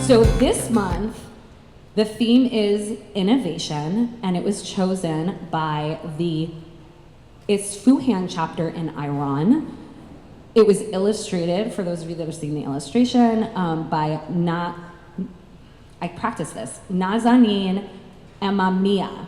So this month, the theme is innovation, and it was chosen by the Isfahan chapter in Iran. It was illustrated, for those of you that have seen the illustration, by Nazanin Emamiya.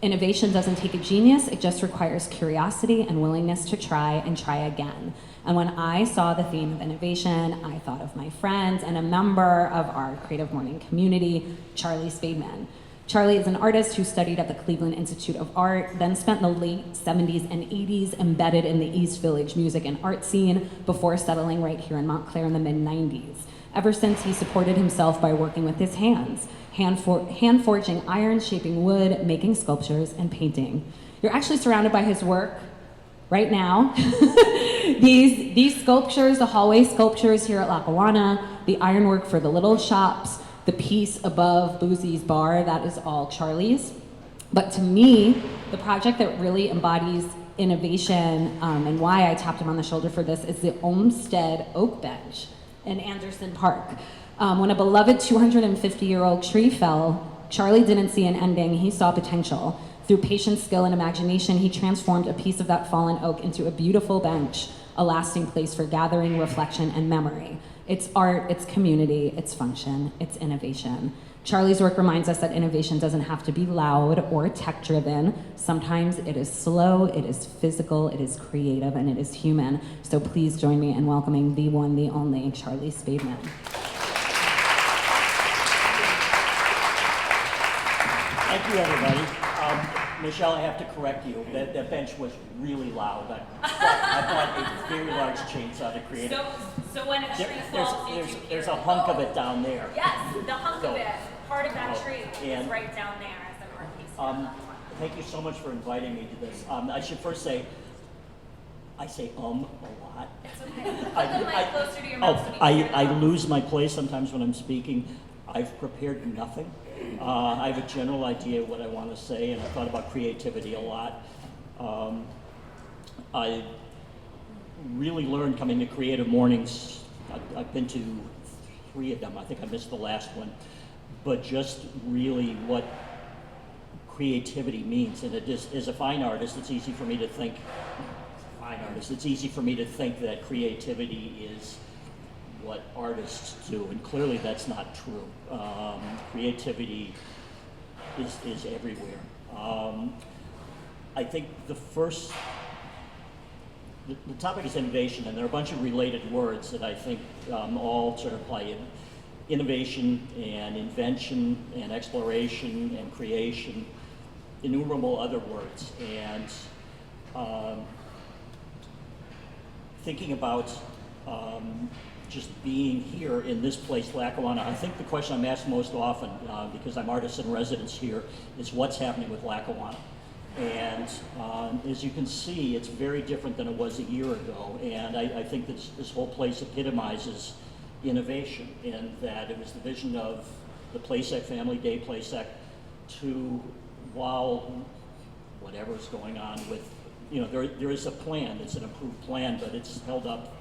Innovation doesn't take a genius, it just requires curiosity and willingness to try and try again. And when I saw the theme of innovation, I thought of my friends and a member of our Creative Morning community, Charlie Spademan. Charlie is an artist who studied at the Cleveland Institute of Art, then spent the late 70s and 80s embedded in the East Village music and art scene before settling right here in Montclair in the mid-90s. Ever since, he supported himself by working with his hands, hand forging iron, shaping wood, making sculptures, and painting. You're actually surrounded by his work right now. These sculptures, the hallway sculptures here at Lackawanna, the ironwork for the little shops, the piece above Boozie's bar, that is all Charlie's. But to me, the project that really embodies innovation and why I tapped him on the shoulder for this is the Olmsted Oak Bench in Anderson Park. When a beloved 250-year-old tree fell, Charlie didn't see an ending, he saw potential. Through patience, skill, and imagination, he transformed a piece of that fallen oak into a beautiful bench, a lasting place for gathering, reflection, and memory. It's art, it's community, it's function, it's innovation. Charlie's work reminds us that innovation doesn't have to be loud or tech-driven. Sometimes it is slow, it is physical, it is creative, and it is human. So please join me in welcoming the one, the only, Charlie Spademan. Thank you, everybody. Michelle, I have to correct you. That bench was really loud. I bought a very large chainsaw to create it. So when a tree falls, there's a hunk of it down there. Yes, the hunk of it, part of that tree is right down there as the northeast. Thank you so much for inviting me to this. I should first say, I say a lot. It's okay. Put the mic closer to your mouth so we can I lose my place sometimes when I'm speaking. I've prepared nothing. I have a general idea of what I want to say, and I thought about creativity a lot. I really learned coming to Creative Mornings. I've been to 3 of them. I think I missed the last one. But just really what creativity means. And it is, as a fine artist, it's easy for me to think, it's easy for me to think that creativity is what artists do, and clearly that's not true. Creativity is everywhere. I think the topic is innovation, and there are a bunch of related words that I think all sort of apply in. Innovation and invention and exploration and creation, innumerable other words. And thinking about just being here in this place, Lackawanna, I think the question I'm asked most often, because I'm artist in residence here, is what's happening with Lackawanna? And as you can see, it's very different than it was a year ago. And I think this whole place epitomizes innovation, in that it was the vision of the Playset family, Dave Playset, to, while whatever's going on with, there is a plan, it's an approved plan, but it's held up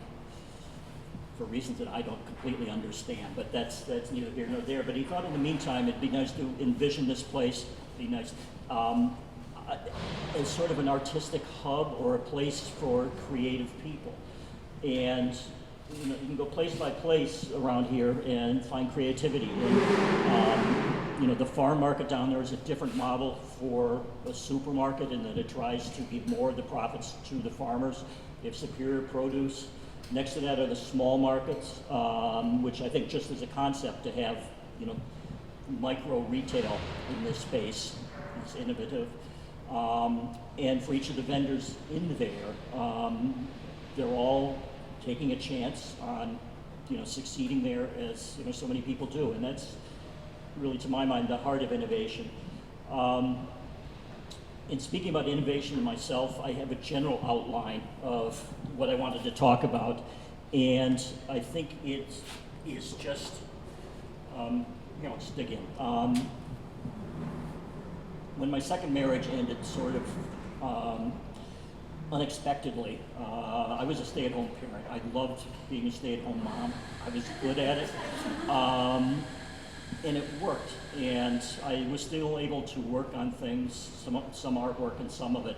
for reasons that I don't completely understand, but that's neither here nor there. But he thought in the meantime it'd be nice to envision this place, be nice, as sort of an artistic hub or a place for creative people. And you can go place by place around here and find creativity. And, the farm market down there is a different model for a supermarket, in that it tries to give more of the profits to the farmers. They have superior produce. Next to that are the small markets, which I think just as a concept to have, micro retail in this space is innovative. And for each of the vendors in there, they're all taking a chance on, succeeding there, as so many people do, and that's really, to my mind, the heart of innovation. In speaking about innovation myself, I have a general outline of what I wanted to talk about, and I think it is just, let's dig in. When my second marriage ended sort of unexpectedly, I was a stay-at-home parent. I loved being a stay-at-home mom. I was good at it. and it worked. And I was still able to work on things, some artwork and some of it.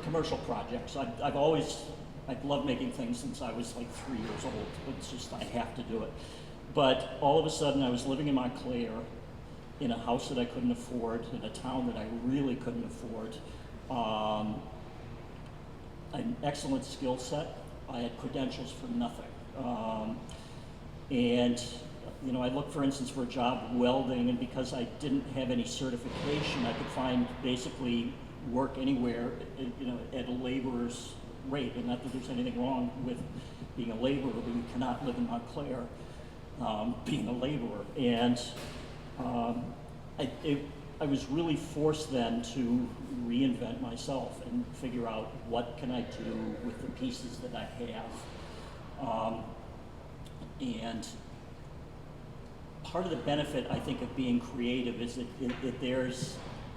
Commercial projects. I've loved making things since I was like 3 years old. It's just, I have to do it. But all of a sudden I was living in Montclair in a house that I couldn't afford, in a town that I really couldn't afford. An excellent skill set. I had credentials for nothing. And I looked, for instance, for a job welding, and because I didn't have any certification, I could find basically work anywhere, at a laborer's rate. And not that there's anything wrong with being a laborer, but you cannot live in Montclair being a laborer. And I was really forced then to reinvent myself and figure out what can I do with the pieces that I have. And part of the benefit, I think, of being creative is that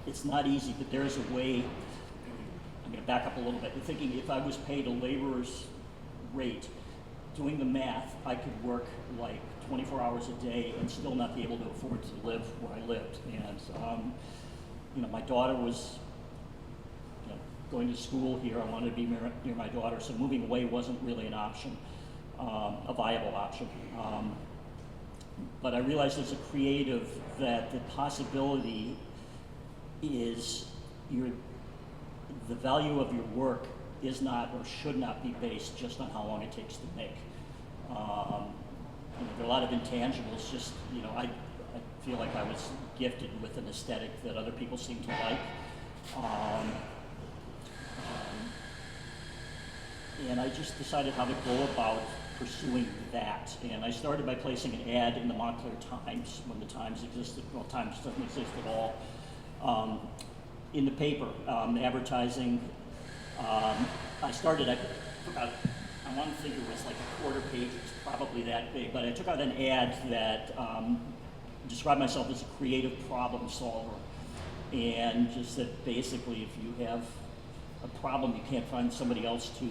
it's not easy, but there's a way. I'm going to back up a little bit. I'm thinking if I was paid a laborer's rate, doing the math, I could work like 24 hours a day and still not be able to afford to live where I lived. And my daughter was going to school here. I wanted to be near my daughter, so moving away wasn't really an option, a viable option. But I realized as a creative that the possibility is the value of your work is not or should not be based just on how long it takes to make. There are a lot of intangibles. Just I feel like I was gifted with an aesthetic that other people seem to like. And I just decided how to go about pursuing that. And I started by placing an ad in the Montclair Times when the Times existed. Well, Times doesn't exist at all. In the paper, advertising. I want to think it was like a quarter page. It's probably that big. But I took out an ad that described myself as a creative problem solver, and just that basically, if you have a problem you can't find somebody else to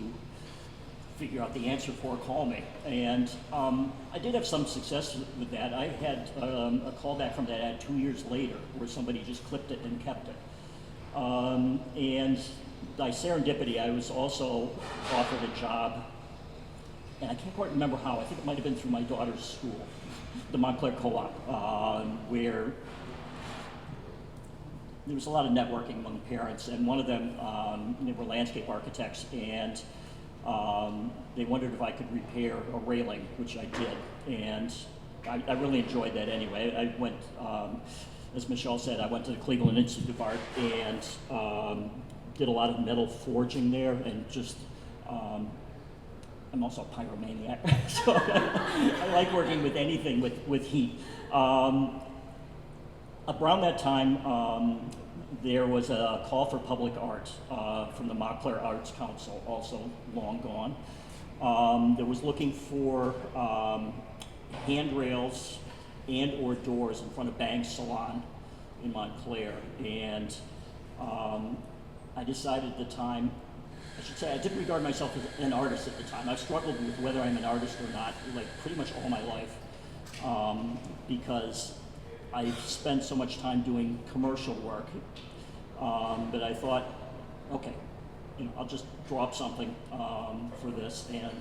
figure out the answer for, call me. And I did have some success with that. I had a callback from that ad 2 years later where somebody just clipped it and kept it. And by serendipity, I was also offered a job, and I can't quite remember how. I think it might have been through my daughter's school, the Montclair Co-op, where there was a lot of networking among parents, and one of them, they were landscape architects, and they wondered if I could repair a railing, which I did, and I really enjoyed that anyway. I went, as Michelle said, I went to the Cleveland Institute of Art and did a lot of metal forging there, and just, I'm also a pyromaniac, so I like working with anything with heat. Around that time, there was a call for public art from the Montclair Arts Council, also long gone. That was looking for handrails and or doors in front of Bang's Salon in Montclair. And I decided at the time, I should say I didn't regard myself as an artist at the time. I've struggled with whether I'm an artist or not, like pretty much all my life, because I spent so much time doing commercial work that I thought, okay, I'll just draw up something for this. And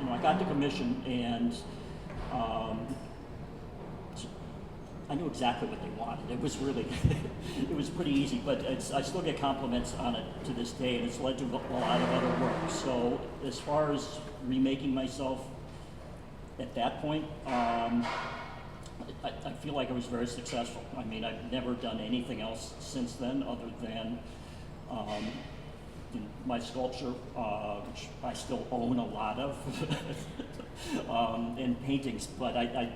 I got the commission, and I knew exactly what they wanted. It was really, it was pretty easy, but I still get compliments on it to this day, and it's led to a lot of other work. So as far as remaking myself at that point, I feel like I was very successful. I mean, I've never done anything else since then other than my sculpture, which I still own a lot of, and paintings, but I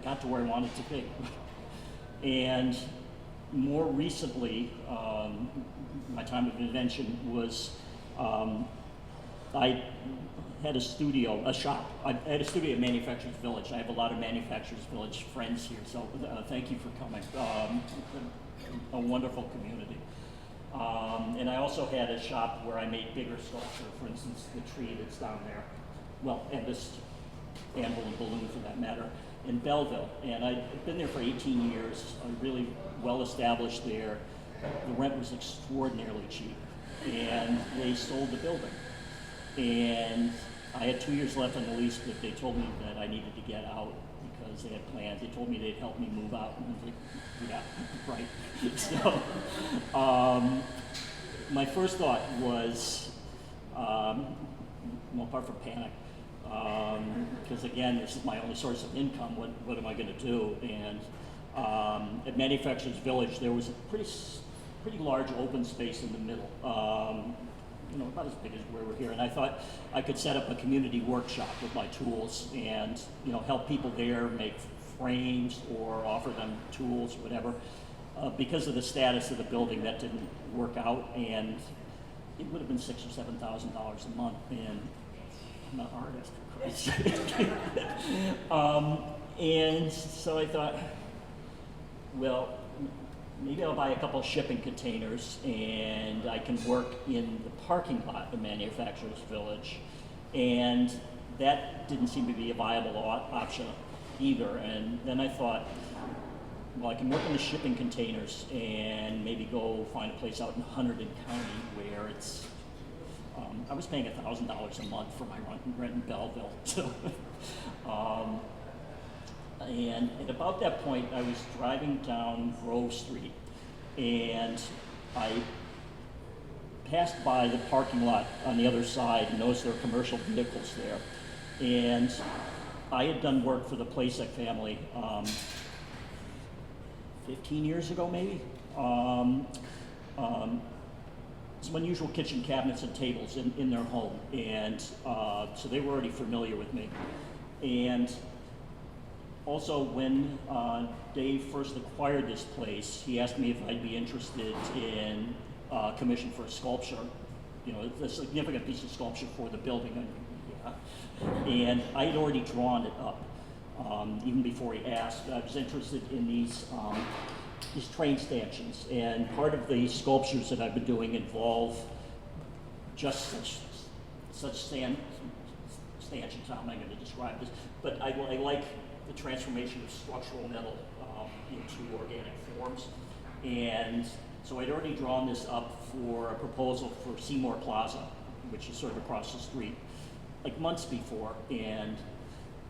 got to where I wanted to be. And more recently, my time of invention was, I had a studio, a shop. I had a studio at Manufacturers Village. I have a lot of Manufacturers Village friends here, so thank you for coming. A wonderful community. And I also had a shop where I made bigger sculpture, for instance, the tree that's down there, well, and this anvil and balloon for that matter, in Belleville. And I'd been there for 18 years, really well established there. The rent was extraordinarily cheap, and they sold the building. And I had 2 years left on the lease, but they told me that I needed to get out because they had plans. They told me they'd help me move out, and I was like, yeah, right. So, my first thought was, well, apart from panic, because again, this is my only source of income. What am I going to do? And at Manufacturers Village, there was a pretty large open space in the middle. You know, about as big as where we're here, and I thought I could set up a community workshop with my tools and, you know, help people there make frames or offer them tools or whatever. Because of the status of the building, that didn't work out, and it would have been $6,000 or $7,000 a month, and I'm not an artist, for Christ's sake. And so I thought, well, maybe I'll buy a couple of shipping containers and I can work in the parking lot of Manufacturers Village. And that didn't seem to be a viable option either. And then I thought, well, I can work in the shipping containers and maybe go find a place out in Hunterdon County where it's, I was paying $1,000 a month for my rent in Belleville. So, and at about that point, I was driving down Grove Street, and I passed by the parking lot on the other side and noticed there were commercial vehicles there. And I had done work for the Plasek family 15 years ago, maybe. Some unusual kitchen cabinets and tables in their home, and so they were already familiar with me. And also, when Dave first acquired this place, he asked me if I'd be interested in commission for a sculpture, you know, a significant piece of sculpture for the building. And I had already drawn it up even before he asked. I was interested in these train stanchions, and part of the sculptures that I've been doing involve just such stanchions. How am I going to describe this? But I like the transformation of structural metal into organic forms. And so I'd already drawn this up for a proposal for Seymour Plaza, which is sort of across the street, like months before, and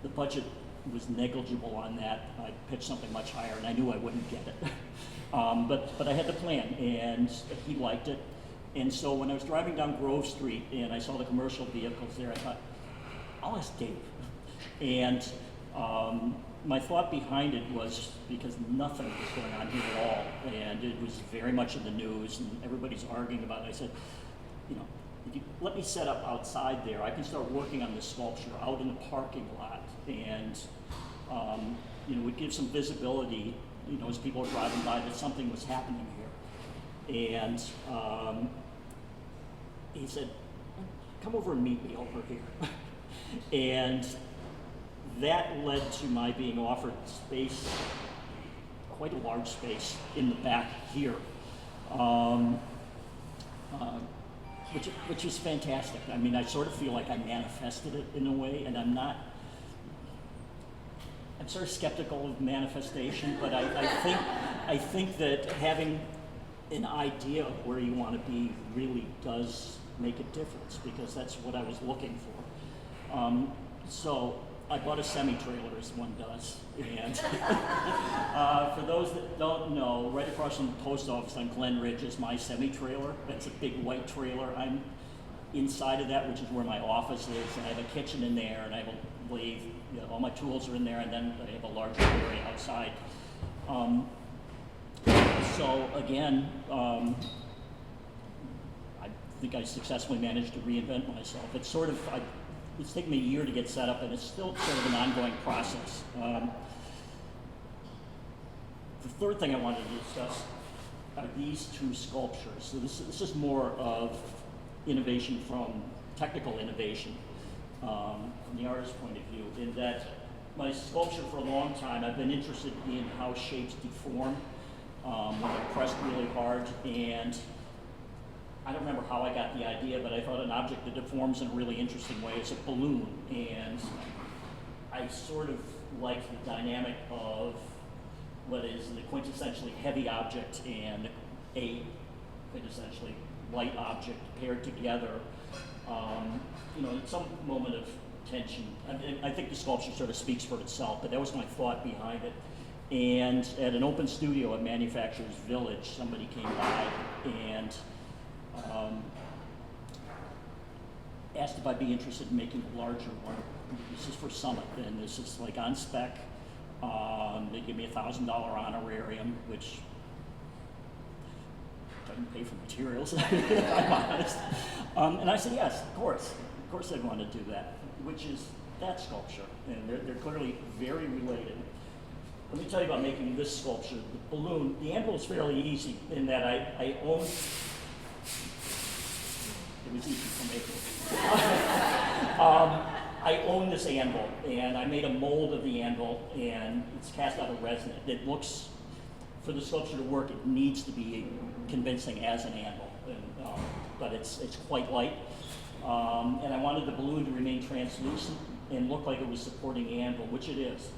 the budget was negligible on that. I pitched something much higher, and I knew I wouldn't get it. But I had the plan, and he liked it. And so when I was driving down Grove Street and I saw the commercial vehicles there, I thought, I'll ask Dave. And my thought behind it was because nothing was going on here at all, and it was very much in the news, and everybody's arguing about it. I said, you know, if you let me set up outside there, I can start working on this sculpture out in the parking lot, and you know, would give some visibility, you know, as people are driving by, that something was happening here. And he said, come over and meet me over here. And that led to my being offered space, quite a large space in the back here, which is fantastic. I mean, I sort of feel like I manifested it in a way, and I'm sort of skeptical of manifestation, but I think that having an idea of where you want to be really does make a difference, because that's what I was looking for. So I bought a semi-trailer, as one does, and for those that don't know, right across from the post office on Glen Ridge is my semi-trailer. That's a big white trailer. I'm inside of that, which is where my office is, and I have a kitchen in there, and I have a lathe. You know, all my tools are in there, and then I have a larger area outside. So again, I think I successfully managed to reinvent myself. It's sort of, it's taken me a year to get set up, and it's still sort of an ongoing process. The third thing I wanted to discuss are these two sculptures. So this is more of innovation from technical innovation, from the artist's point of view, in that my sculpture for a long time, I've been interested in how shapes deform when they're pressed really hard, and I don't remember how I got the idea, but I thought an object that deforms in a really interesting way is a balloon. And I sort of like the dynamic of what is the quintessentially heavy object and a quintessentially light object paired together. In some moment of tension. I think the sculpture sort of speaks for itself, but that was my thought behind it. And at an open studio at Manufacturers Village, somebody came by and asked if I'd be interested in making a larger one. This is for Summit, and this is like on spec. They give me a $1,000 honorarium, which doesn't pay for materials, if I'm honest. And I said, yes, of course I'd want to do that, which is that sculpture, and they're clearly very related. Let me tell you about making this sculpture, the balloon. The anvil is fairly easy in that I own, it was easy for me. I own this anvil, and I made a mold of the anvil, and it's cast out of resin. It looks, for the sculpture to work, it needs to be convincing as an anvil, but it's quite light. And I wanted the balloon to remain translucent and look like it was supporting the anvil, which it is.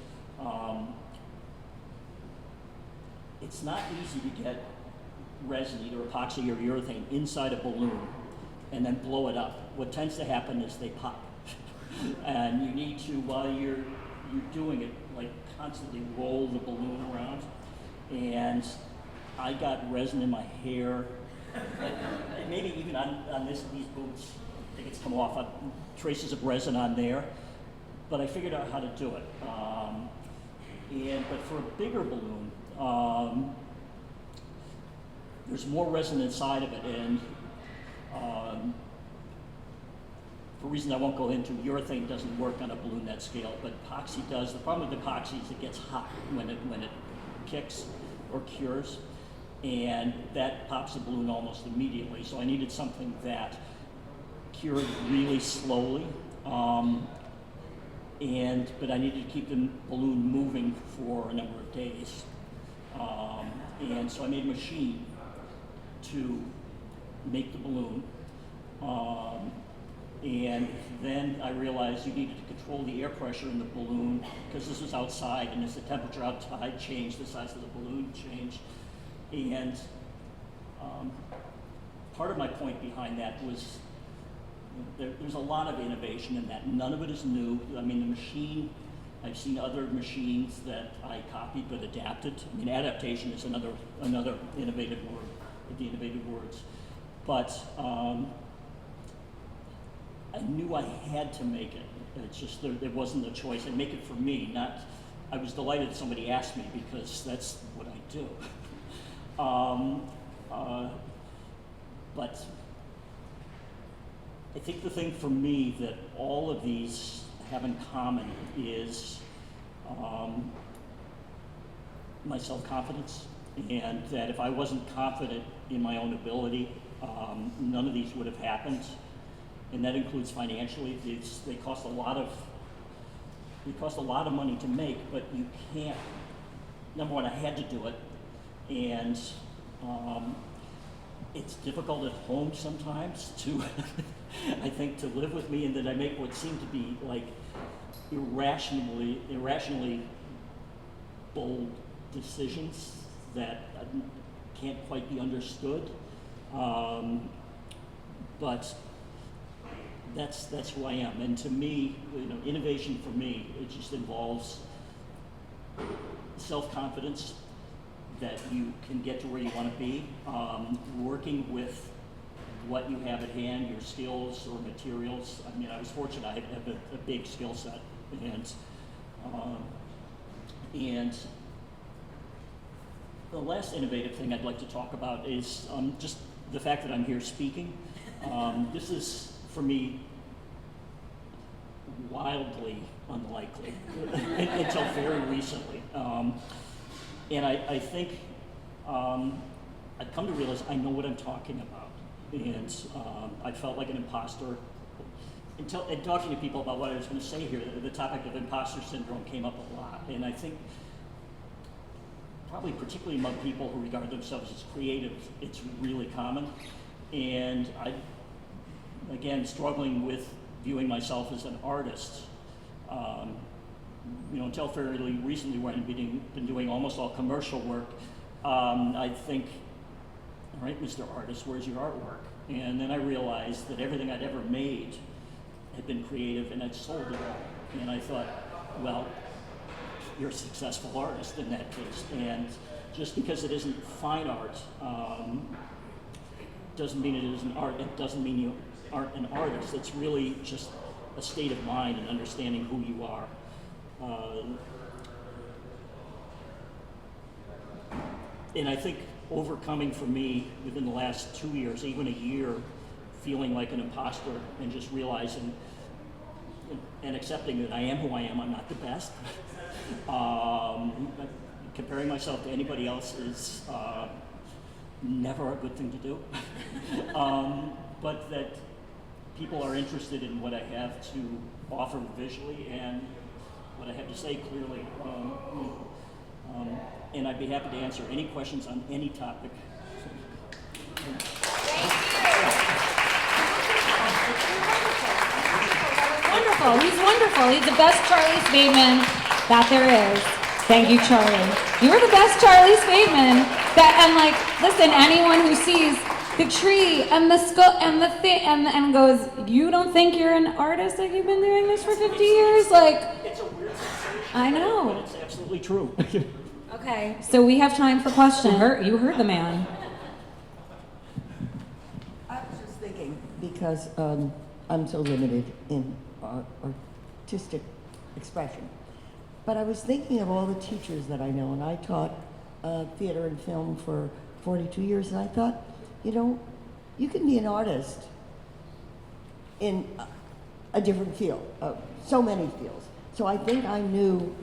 It's not easy to get resin, either epoxy or urethane, inside a balloon and then blow it up. What tends to happen is they pop. And you need to, while you're doing it, like constantly roll the balloon around. And I got resin in my hair, maybe even on these boots. I think it's come off, traces of resin on there. But I figured out how to do it. But for a bigger balloon, there's more resin inside of it, and for reasons I won't go into, urethane doesn't work on a balloon that scale, but epoxy does. The problem with epoxy is it gets hot when it kicks or cures, and that pops the balloon almost immediately. So I needed something that cured really slowly, but I needed to keep the balloon moving for a number of days. And so I made a machine to make the balloon. And then I realized you needed to control the air pressure in the balloon, because this was outside, and as the temperature outside changed, the size of the balloon changed. And part of my point behind that was there's a lot of innovation in that. None of it is new. I mean, the machine, I've seen other machines that I copied but adapted. I mean, adaptation is another innovative word, the innovative words. But I knew I had to make it. It's just there wasn't a choice. And make it for me, not. I was delighted somebody asked me, because that's what I do. But I think the thing for me that all of these have in common is my self-confidence, and that if I wasn't confident in my own ability, none of these would have happened. And that includes financially. They cost a lot of money to make, but you can't. Number one, I had to do it, and it's difficult at home sometimes to, I think, to live with me, and that I make what seem to be like irrationally bold decisions that can't quite be understood. But that's who I am. And to me, innovation for me, it just involves self-confidence that you can get to where you want to be, working with what you have at hand, your skills or materials. I mean, I was fortunate. I have a big skill set, and the last innovative thing I'd like to talk about is just the fact that I'm here speaking. This is, for me, wildly unlikely until very recently. And I think I've come to realize I know what I'm talking about. And I felt like an imposter. And talking to people about what I was going to say here, the topic of imposter syndrome came up a lot. And I think probably particularly among people who regard themselves as creative, it's really common. And I, again, struggling with viewing myself as an artist. Until fairly recently, when I've been doing almost all commercial work, I think, all right, Mr. Artist, where's your artwork? And then I realized that everything I'd ever made had been creative, and I'd sold it all. And I thought, well, you're a successful artist in that case. And just because it isn't fine art doesn't mean it isn't art. It doesn't mean you aren't an artist. It's really just a state of mind and understanding who you are. And I think overcoming for me within the last 2 years, even a year, feeling like an imposter and just realizing and accepting that I am who I am. I'm not the best. Comparing myself to anybody else is never a good thing to do. But that people are interested in what I have to offer visually and what I have to say clearly. And I'd be happy to answer any questions on any topic. Wonderful. He's wonderful. He's the best Charlie Spademan that there is. Thank you, Charlie. You are the best Charlie Spademan. And like, listen, anyone who sees the tree and the skull and the thing and goes, you don't think you're an artist? Like, you've been doing this for 50 years? Like, it's a weird sensation. I know. But it's absolutely true. Okay, so we have time for questions. You heard the man. I was just thinking, because I'm so limited in artistic expression, but I was thinking of all the teachers that I know, and I taught theater and film for 42 years, and I thought, you can be an artist in a different field, so many fields. So I think I knew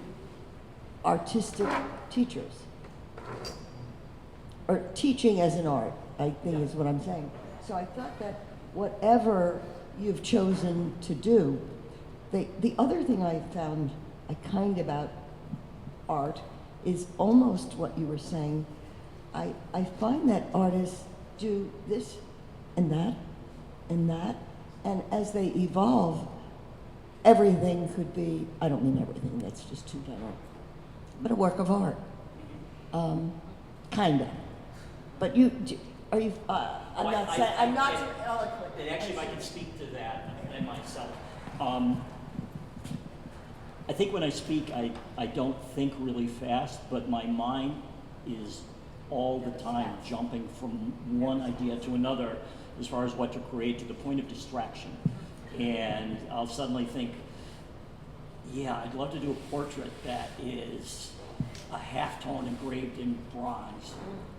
artistic teachers, or teaching as an art, I think is what I'm saying. So I thought that whatever you've chosen to do, the other thing I found kind about art is almost what you were saying. I find that artists do this and that and that, and as they evolve, everything could be, I don't mean everything, that's just too general, but a work of art, kind of. But I'm not so eloquent. And actually, if I can speak to that and myself, I think when I speak, I don't think really fast, but my mind is all the time jumping from one idea to another as far as what to create, to the point of distraction. And I'll suddenly think, yeah, I'd love to do a portrait that is a halftone engraved in bronze,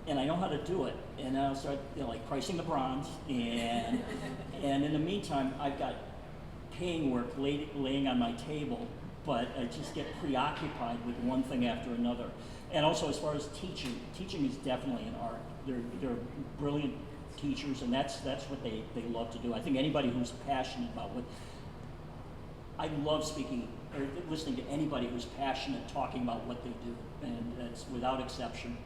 and I know how to do it. And I'll start, like pricing the bronze, and in the meantime, I've got paying work laying on my table, but I just get preoccupied with one thing after another. And also, as far as teaching is definitely an art. They're brilliant teachers, and that's what they love to do. I think anybody who's passionate about I love speaking or listening to anybody who's passionate talking about what they do, and that's without exception.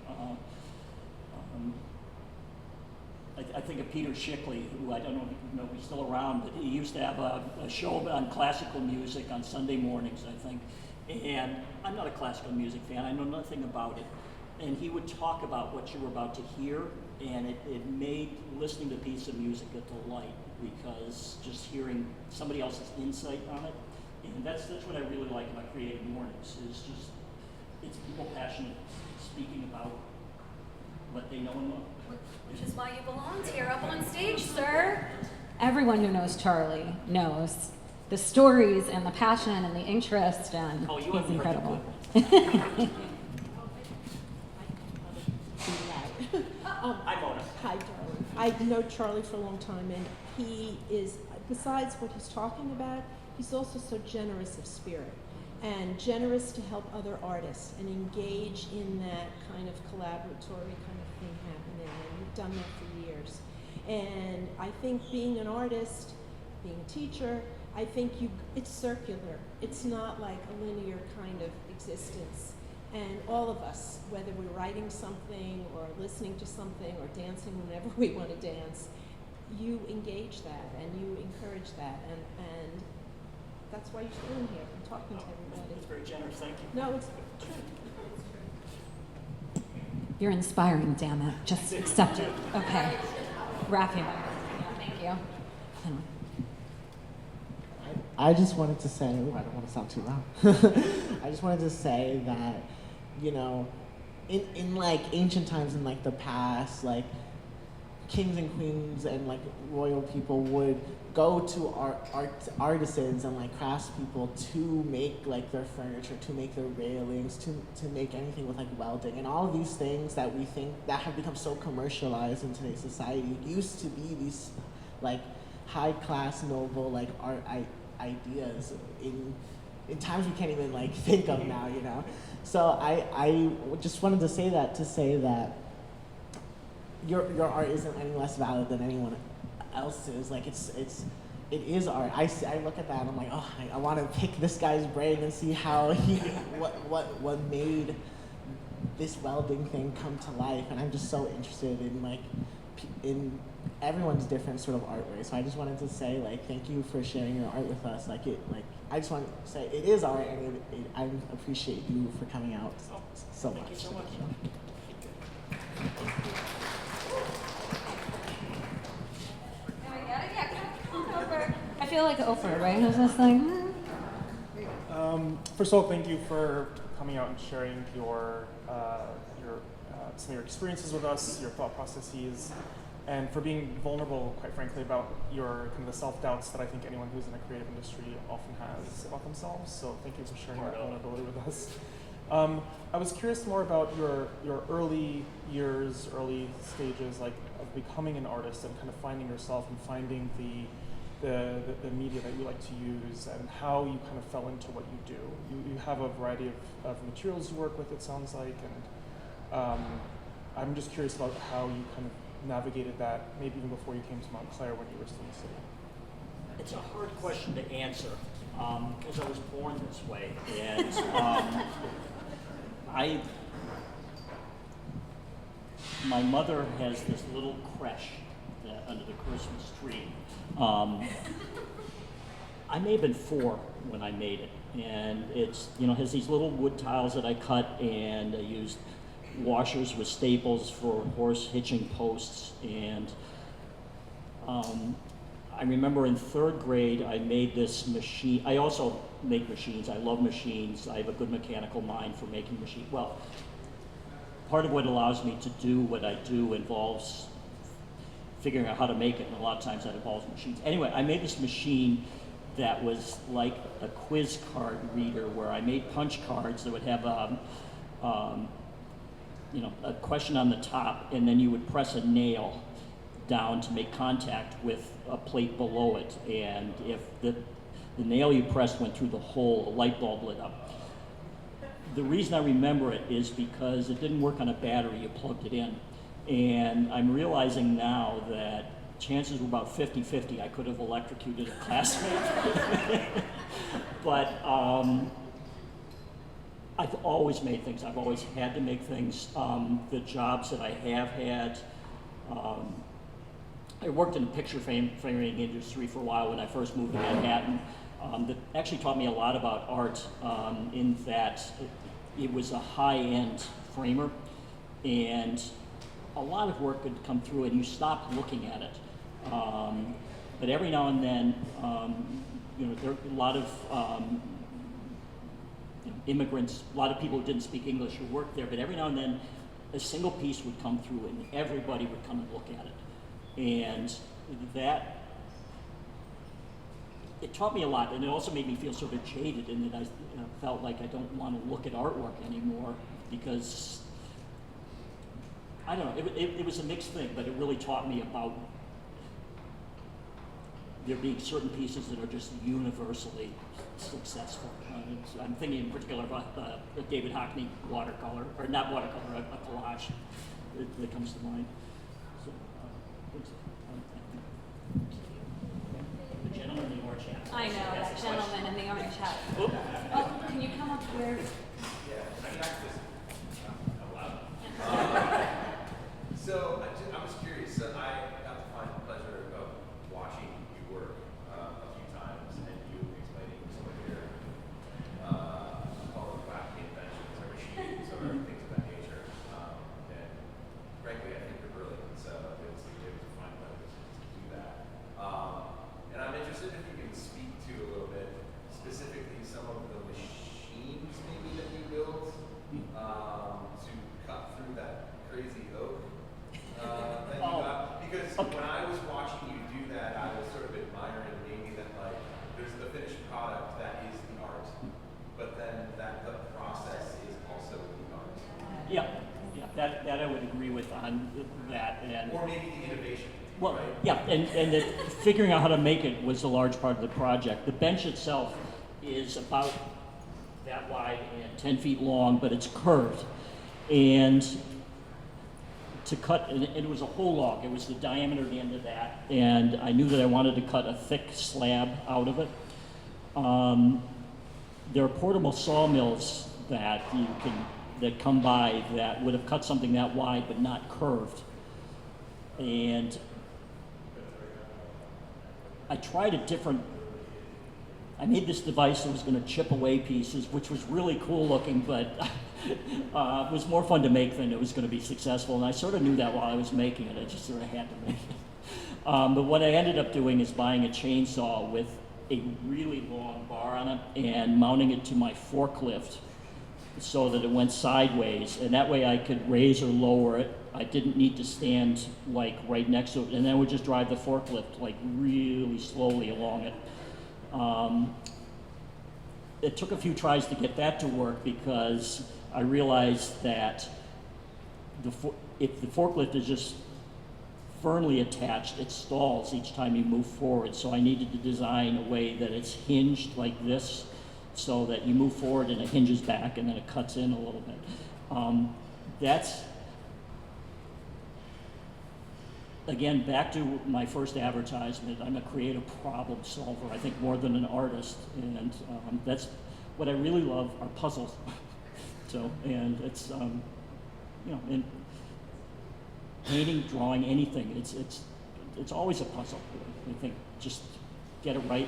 I think of Peter Shickley, who I don't know if he's still around, but he used to have a show on classical music on Sunday mornings, I think. And I'm not a classical music fan, I know nothing about it. And he would talk about what you were about to hear, and it made listening to a piece of music a delight, because just hearing somebody else's insight on it, and that's what I really like about Creative Mornings, is just, it's people passionate speaking about what they know and love. Which is why you belonged here up on stage, sir. Everyone who knows Charlie knows the stories and the passion and the interest, and he's incredible. Hi, Mona. Hi, Charlie. I've known Charlie for a long time, and he is, besides what he's talking about, he's also so generous of spirit and generous to help other artists and engage in that kind of collaboratory kind of thing happening, and you've done that for years. And I think being an artist, being a teacher, I think it's circular. It's not like a linear kind of existence. And all of us, whether we're writing something or listening to something or dancing whenever we want to dance, you engage that and you encourage that, and that's why you're still in here and talking to everybody. That's very generous, thank you. No, it's true. You're inspiring, damn it. Just accept it. Okay. Wrapping up. Thank you. I just wanted to say, ooh, I don't want to sound too loud. I just wanted to say that, you know, in like ancient times in like the past, like kings and queens and like royal people would go to artisans and like craftspeople to make like their furniture, to make their railings, to make anything with like welding, and all of these things that we think that have become so commercialized in today's society used to be these like high class, noble like art ideas in times we can't even like think of now, you know. So I just wanted to say that your art isn't any less valid than anyone else's. Like it is art. I look at that and I'm like, oh, I want to pick this guy's brain and see how he what made this welding thing come to life. And I'm just so interested in like in everyone's different sort of art way. So I just wanted to say like thank you for sharing your art with us. I just want to say it is art, and I appreciate you for coming out so much. Thank you so much. I feel like Oprah, right? I was just like, First of all, thank you for coming out and sharing your some of your experiences with us, your thought processes, and for being vulnerable, quite frankly, about your kind of the self-doubts that I think anyone who's in the creative industry often has about themselves. So thank you for sharing that vulnerability with us. I was curious more about your early years, early stages, like of becoming an artist and kind of finding yourself and finding the media that you like to use, and how you kind of fell into what you do. You have a variety of materials you work with, it sounds like, and I'm just curious about how you kind of navigated that, maybe even before you came to Montclair when you were still in the city. It's a hard question to answer, because I was born this way, and my mother has this little creche under the Christmas tree. I may have been 4 when I made it, and it's, you know, has these little wood tiles that I cut, and I used washers with staples for horse hitching posts, and I remember in 3rd grade I made this machine. I also make machines. I love machines. I have a good mechanical mind for making machines. Well, part of what allows me to do what I do involves figuring out how to make it, and a lot of times that involves machines. Anyway, I made this machine that was like a quiz card reader, where I made punch cards that would have you know, a question on the top, and then you would press a nail down to make contact with a plate below it, and if the nail you pressed went through the hole, a light bulb lit up. The reason I remember it is because it didn't work on a battery, you plugged it in. And I'm realizing now that chances were about 50-50 I could have electrocuted a classmate. But I've always made things. I've always had to make things. The jobs that I have had, I worked in the picture framing industry for a while when I first moved to Manhattan. That actually taught me a lot about art, in that it was a high-end framer, and a lot of work could come through and you stopped looking at it. But every now and then, you know, there are a lot of immigrants, a lot of people who didn't speak English who worked there, but every now and then a single piece would come through and everybody would come and look at it. And that, it taught me a lot, and it also made me feel sort of jaded in that I felt like I don't want to look at artwork anymore, because I don't know, it was a mixed thing, but it really taught me about there being certain pieces that are just universally successful. I'm thinking in particular about the David Hockney watercolor, or not watercolor, a collage that comes to mind. So, the gentleman in the orange hat. I know, that gentleman in the orange hat. Oh, can you come up here? So I was curious. So I got to find the pleasure of when I was watching you do that, I was sort of admiring maybe that like there's the finished product that is the art, but then that the process is also the art. Yeah, that I would agree with on that, and Or maybe the innovation. well, right? yeah, and the, figuring out how to make it was a large part of the project. The bench itself is about that wide and 10 feet long, but it's curved, and to cut, and it was a whole log. It was the diameter of the end of that, and I knew that I wanted to cut a thick slab out of it. There are portable sawmills that that come by that would have cut something that wide but not curved. And I tried I made this device that was going to chip away pieces, which was really cool looking, but it was more fun to make than it was going to be successful. And I sort of knew that while I was making it. I just sort of had to make it. But what I ended up doing is buying a chainsaw with a really long bar on it and mounting it to my forklift so that it went sideways. And that way I could raise or lower it. I didn't need to stand like right next to it. And then I would just drive the forklift like really slowly along it. It took a few tries to get that to work because I realized that if the forklift is just firmly attached, it stalls each time you move forward. So I needed to design a way that it's hinged like this so that you move forward and it hinges back and then it cuts in a little bit. That's, again, back to my first advertisement. I'm a creative problem solver, I think, more than an artist, and that's what I really love are puzzles. So, and it's, you know, in painting, drawing, anything, it's always a puzzle. I think just get it right,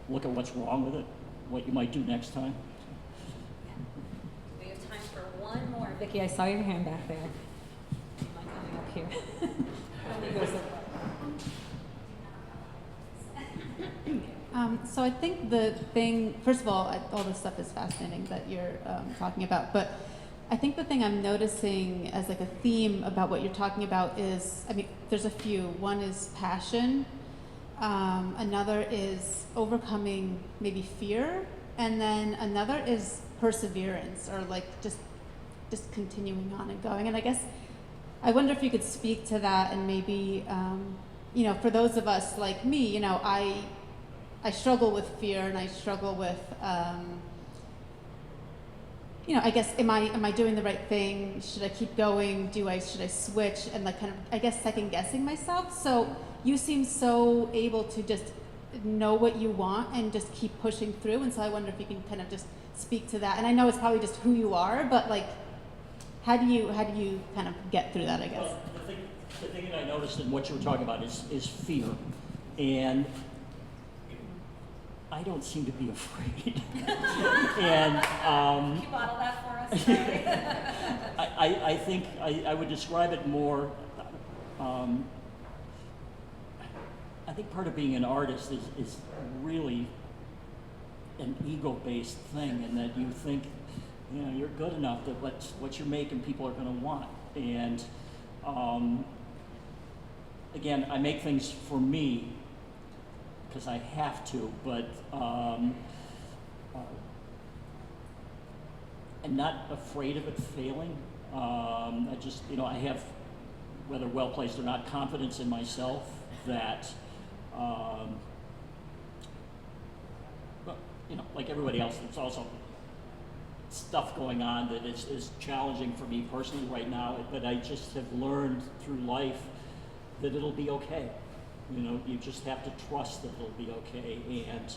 look at what's wrong with it, what you might do next time. We have time for one more. Vicki, I saw your hand back there. You mind coming up here? Let me go so far. So I think the thing, first of all this stuff is fascinating that you're talking about, but I think the thing I'm noticing as like a theme about what you're talking about is, I mean, there's a few. One is passion, another is overcoming maybe fear, and then another is perseverance, or like just continuing on and going. And I guess I wonder if you could speak to that, and maybe, you know, for those of us like me, you know, I struggle with fear, and I struggle with, you know, I guess, am I doing the right thing? Should I keep going? Should I switch? And like kind of, I guess, second guessing myself. So you seem so able to just know what you want and just keep pushing through. And so I wonder if you can kind of just speak to that. And I know it's probably just who you are, but like, how do you kind of get through that, I guess? Well, the thing that I noticed in what you were talking about is fear. And I don't seem to be afraid. And Can you bottle that for us, Charlie? I think I would describe it more, I think part of being an artist is really an ego-based thing, in that you think, you know, you're good enough that what you're making people are going to want. And again, I make things for me because I have to, but I'm not afraid of it failing. I just, you know, I have, whether well placed or not, confidence in myself that, but, you know, like everybody else, there's also stuff going on that is challenging for me personally right now, but I just have learned through life that it'll be okay. You know, you just have to trust that it'll be okay, and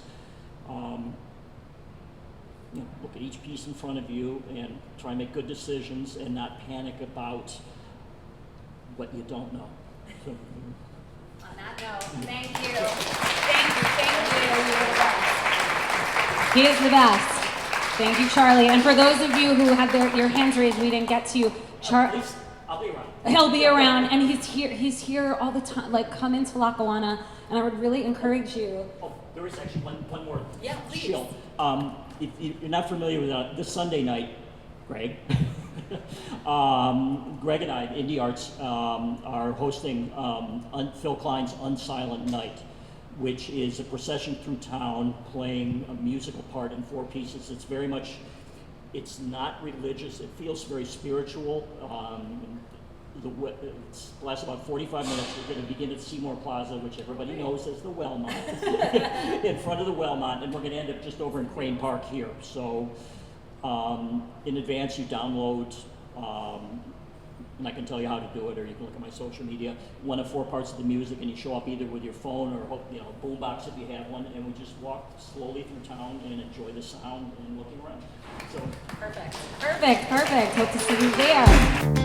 you know, look at each piece in front of you and try and make good decisions and not panic about what you don't know. So, On that note, thank you. Thank you. He is the best. Thank you, Charlie. And for those of you who had your hands raised, we didn't get to you. I'll be around. He'll be around, and he's here all the time. Like, come into Lackawanna, and I would really encourage you. Oh, there is actually one more Yeah, please. shill. If you're not familiar with this Sunday night, Greg, Greg and I, Indie Arts, are hosting Phil Klein's Unsilent Night, which is a procession through town playing a musical part in 4 pieces. It's very much, it's not religious, it feels very spiritual. It lasts about 45 minutes. We're going to begin at Seymour Plaza, which everybody knows as the Wellmont, in front of the Wellmont, and we're going to end up just over in Crane Park here. So in advance, you download, and I can tell you how to do it, or you can look at my social media, one of 4 parts of the music, and you show up either with your phone or boombox if you have one, and we just walk slowly through town and enjoy the sound and looking around. So Perfect. Perfect. Hope to see you there.